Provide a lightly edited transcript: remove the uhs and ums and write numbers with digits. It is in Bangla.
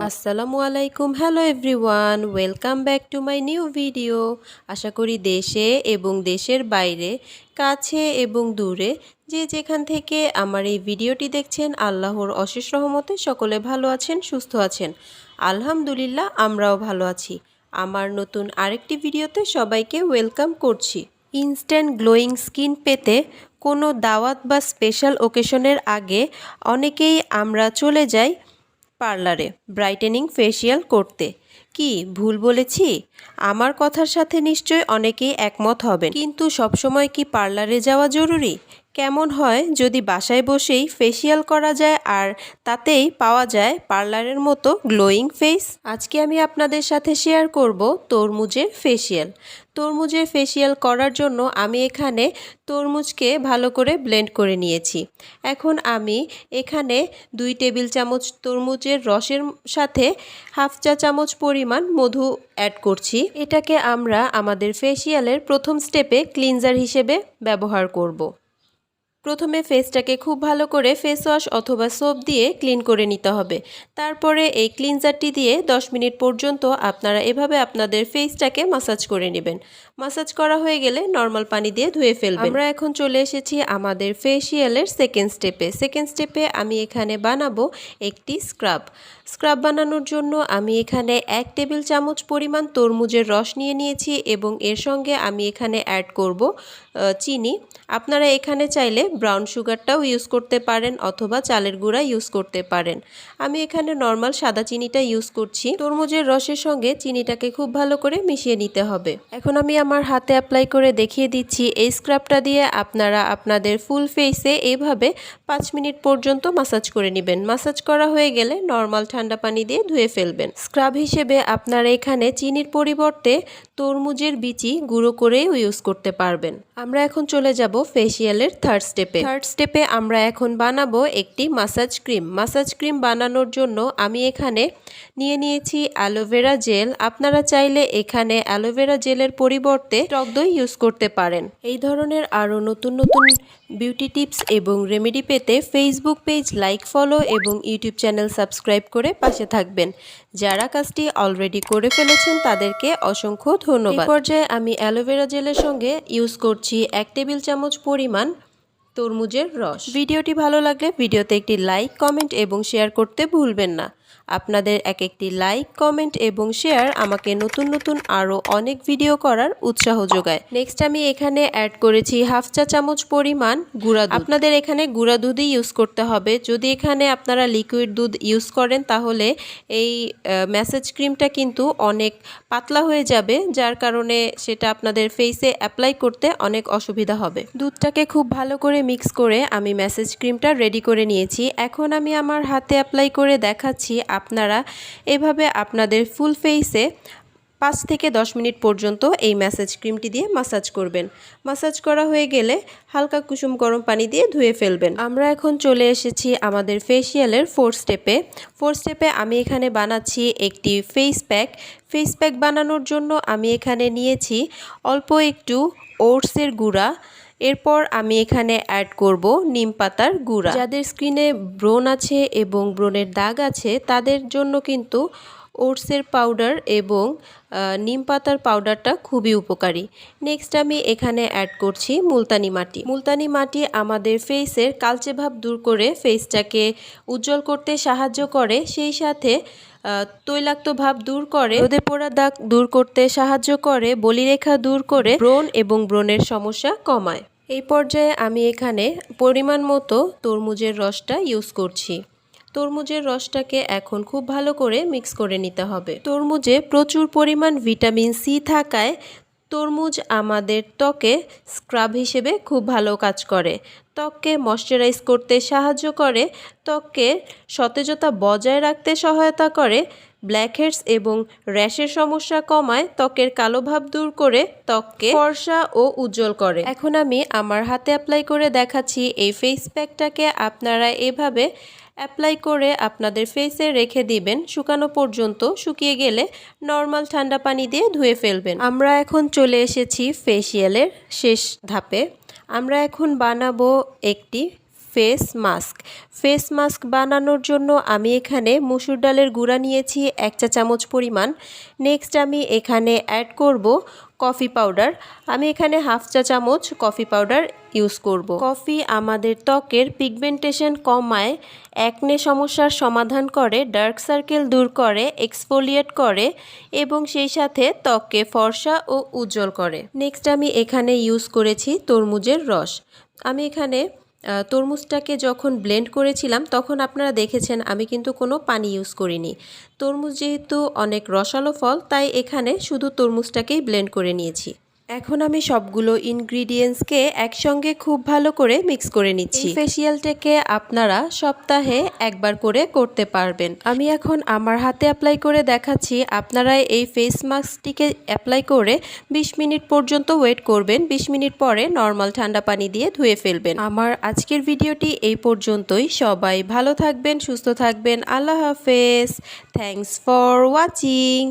আসসালামু আলাইকুম। Hello everyone, welcome back to my new video. আশা করি দেশে এবং দেশের বাইরে, কাছে এবং দূরে যে যেখান থেকে আমার এই ভিডিওটি দেখছেন, আল্লাহর অশেষ রহমতে সকলে ভালো আছেন, সুস্থ আছেন। আলহামদুলিল্লাহ, আমরাও ভালো আছি। আমার নতুন আরেকটি ভিডিওতে সবাইকে ওয়েলকাম করছি। ইনস্ট্যান্ট গ্লোয়িং স্কিন পেতে কোনো দাওয়াত বা স্পেশাল ওকেশনের আগে অনেকেই আমরা চলে যাই পার্লারে ব্রাইটেনিং ফেসিয়াল করতে। কি ভুল বলেছি? আমার কথার সাথে নিশ্চয় অনেকেই একমত হবেন, কিন্তু সবসময় কি পার্লারে যাওয়া জরুরি? কেমন হয় যদি বাসায় বসেই ফেসিয়াল করা যায় আর তাতেই পাওয়া যায় পার্লারের মতো গ্লোয়িং ফেস? আজকে আমি আপনাদের সাথে শেয়ার করব তরমুজের ফেসিয়াল। তরমুজের ফেসিয়াল করার জন্য আমি এখানে তরমুজকে ভালো করে ব্লেন্ড করে নিয়েছি। এখন আমি এখানে 2 টেবিল চামচ তরমুজের রসের সাথে হাফ চা চামচ পরিমাণ মধু অ্যাড করছি। এটাকে আমরা আমাদের ফেসিয়ালের প্রথম স্টেপে ক্লিনজার হিসেবে ব্যবহার করব। প্রথমে ফেসটাকে খুব ভালো করে ফেস ওয়াশ অথবা সোপ দিয়ে ক্লিন করে নিতে হবে। তারপরে এই ক্লিনজারটি দিয়ে 10 মিনিট পর্যন্ত আপনারা এভাবে আপনাদের ফেসটাকে মাসাজ করে নেবেন। মাসাজ করা হয়ে গেলে নর্মাল পানি দিয়ে ধুয়ে ফেলবেন। আমরা এখন চলে এসেছি আমাদের ফেসিয়ালের সেকেন্ড স্টেপে আমি এখানে বানাবো একটি স্ক্রাব বানানোর জন্য আমি এখানে 1 টেবিল চামচ পরিমাণ তরমুজের রস নিয়ে নিয়েছি এবং এর সঙ্গে আমি এখানে অ্যাড করব চিনি। আপনারা এখানে চাইলে ব্রাউন সুগারটাও ইউজ করতে পারেন অথবা চালের গুঁড়া ইউজ করতে পারেন। আমি এখানে নর্মাল সাদা চিনিটা ইউজ করছি। তরমুজের রসের সঙ্গে চিনিটাকে খুব ভালো করে মিশিয়ে নিতে হবে। এখন আমি আমার হাতে অ্যাপ্লাই করে দেখিয়ে দিচ্ছি। এই স্ক্রাবটা দিয়ে আপনারা আপনাদের ফুল ফেসে এইভাবে 5 মিনিট পর্যন্ত মাসাজ করে নেবেন। মাসাজ করা হয়ে গেলে নর্মাল ঠান্ডা পানি দিয়ে ধুয়ে ফেলবেন। স্ক্রাব হিসেবে আপনারা এখানে চিনির পরিবর্তে তরমুজের বিচি গুঁড়ো করেও ইউজ করতে পারবেন। আমরা এখন চলে যাব ফেসিয়ালের থার্ড স্টেপে আমরা এখন বানাবো একটি মাসাজ ক্রিম বানানোর জন্য আমি এখানে নিয়ে নিয়েছি অ্যালোভেরা জেল। আপনারা চাইলে এখানে অ্যালোভেরা জেলের পরিবর্তে টক দই ইউজ করতে পারেন। এই ধরনের আরও নতুন বিউটি টিপস এবং রেমেডি পেতে ফেসবুক পেজ লাইক, ফলো এবং ইউটিউব চ্যানেল সাবস্ক্রাইব করে পাশে থাকবেন। যারা কাজটি অলরেডি করে ফেলেছেন তাদেরকে অসংখ্য ধন্যবাদ। এই পর্যায়ে আমি অ্যালোভেরা জেলের সঙ্গে ইউজ করছি 1 টেবিল চামচ পরিমাণ তরমুজের রস। ভিডিওটি ভালো লাগলে ভিডিওতে একটি লাইক, কমেন্ট এবং শেয়ার করতে ভুলবেন না। আপনাদের একটি লাইক, কমেন্ট এবং শেয়ার আমাকে নতুন আরও অনেক ভিডিও করার উৎসাহ যোগায়। নেক্সট আমি এখানে অ্যাড করেছি হাফ চা চামচ পরিমাণ গুঁড়া দুধ। আপনাদের এখানে গুঁড়া দুধই ইউজ করতে হবে। যদি এখানে আপনারা লিকুইড দুধ ইউজ করেন তাহলে এই ম্যাসাজ ক্রিমটা কিন্তু অনেক পাতলা হয়ে যাবে, যার কারণে সেটা আপনাদের ফেসে অ্যাপ্লাই করতে অনেক অসুবিধা হবে। দুধটাকে খুব ভালো করে মিক্স করে আমি ম্যাসাজ ক্রিমটা রেডি করে নিয়েছি। এখন আমি আমার হাতে অ্যাপ্লাই করে দেখাচ্ছি। আপনারা এভাবে আপনাদের ফুল ফেসে 5 থেকে 10 মিনিট পর্যন্ত এই ম্যাসাজ ক্রিমটি দিয়ে মাসাজ করবেন। মাসাজ করা হয়ে গেলে হালকা কুসুম গরম পানি দিয়ে ধুয়ে ফেলবেন। আমরা এখন চলে এসেছি আমাদের ফেসিয়ালের ফোর্থ স্টেপে আমি এখানে বানাচ্ছি একটি ফেস প্যাক বানানোর জন্য আমি এখানে নিয়েছি অল্প একটু ওটসের গুঁড়া। এরপর আমি এখানে অ্যাড করব নিম পাতার গুঁড়া। যাদের স্কিনে ব্রণ আছে এবং ব্রণের দাগ আছে তাদের জন্য কিন্তু ওটসের পাউডার এবং নিম পাতার পাউডারটা খুবই উপকারী। নেক্সট আমি এখানে অ্যাড করছি মুলতানি মাটি আমাদের ফেসের কালচে ভাব দূর করে ফেসটাকে উজ্জ্বল করতে সাহায্য করে, সেই সাথে তৈলাক্ত ভাব দূর করে, রোদে পোড়া দাগ দূর করতে সাহায্য করে, বলিরেখা দূর করে, ব্রণ এবং ব্রণের সমস্যা কমায়। এই পর্যায়ে আমি এখানে পরিমাণ মতো তরমুজের রসটা ইউজ করছি। তরমুজের রসটাকে এখন খুব ভালো করে মিক্স করে নিতে হবে। তরমুজে প্রচুর পরিমাণ ভিটামিন সি থাকায় তরমুজ আমাদের ত্বকে স্ক্রাব হিসেবে খুব ভালো কাজ করে, ত্বককে ময়শ্চারাইজ করতে সাহায্য করে, ত্বককে সতেজতা বজায় রাখতে সহায়তা করে, ব্ল্যাকহেডস এবং র্যাশের সমস্যা কমায়, ত্বকের কালো ভাব দূর করে, ত্বককে ফর্সা ও উজ্জ্বল করে। এখন আমি আমার হাতে অ্যাপ্লাই করে দেখাচ্ছি। এই ফেস প্যাকটাকে আপনারা এভাবে অ্যাপ্লাই করে আপনাদের ফেসে রেখে দিবেন শুকানো পর্যন্ত। শুকিয়ে গেলে নর্মাল ঠান্ডা পানি দিয়ে ধুয়ে ফেলবেন। আমরা এখন চলে এসেছি ফেসিয়ালের শেষ ধাপে। আমরা এখন বানাবো একটি ফেস মাস্ক বানানোর জন্য আমি এখানে মসুর ডালের গুঁড়া নিয়েছি 1 চা চামচ পরিমাণ। নেক্সট আমি এখানে অ্যাড করব কফি পাউডার। আমি এখানে 1/2 চা চামচ কফি পাউডার ইউজ করব। কফি আমাদের ত্বকের পিগমেন্টেশন কমায়, অ্যাকনে সমস্যার সমাধান করে, ডার্ক সার্কেল দূর করে, এক্সফোলিয়েট করে এবং সেই সাথে ত্বককে ফর্সা ও উজ্জ্বল করে। নেক্সট আমি এখানে ইউজ করেছি তরমুজের রস। আমি এখানে তরমুজটাকে যখন ব্লেন্ড করেছিলাম তখন আপনারা দেখেছেন আমি কিন্তু কোনো পানি ইউজ করিনি। তরমুজ যেহেতু অনেক রসালো ফল, তাই এখানে শুধু তরমুজটাকেই ব্লেন্ড করে নিয়েছি। এখন আমি সবগুলো ইনগ্রিডিয়েন্টসকে একসঙ্গে খুব ভালো করে মিক্স করে নিচ্ছি। এই ফেসিয়ালটাকে আপনারা সপ্তাহে একবার করে করতে পারবেন। আমি এখন আমার হাতে অ্যাপ্লাই করে দেখাচ্ছি। আপনারা এই ফেস মাস্কটিকে অ্যাপ্লাই করে 20 মিনিট পর্যন্ত ওয়েট করবেন। 20 মিনিট পরে নর্মাল ঠান্ডা পানি দিয়ে ধুয়ে ফেলবেন। আমার আজকের ভিডিওটি এই পর্যন্তই। সবাই ভালো থাকবেন, সুস্থ থাকবেন। আল্লাহ হাফেজ। Thanks for watching.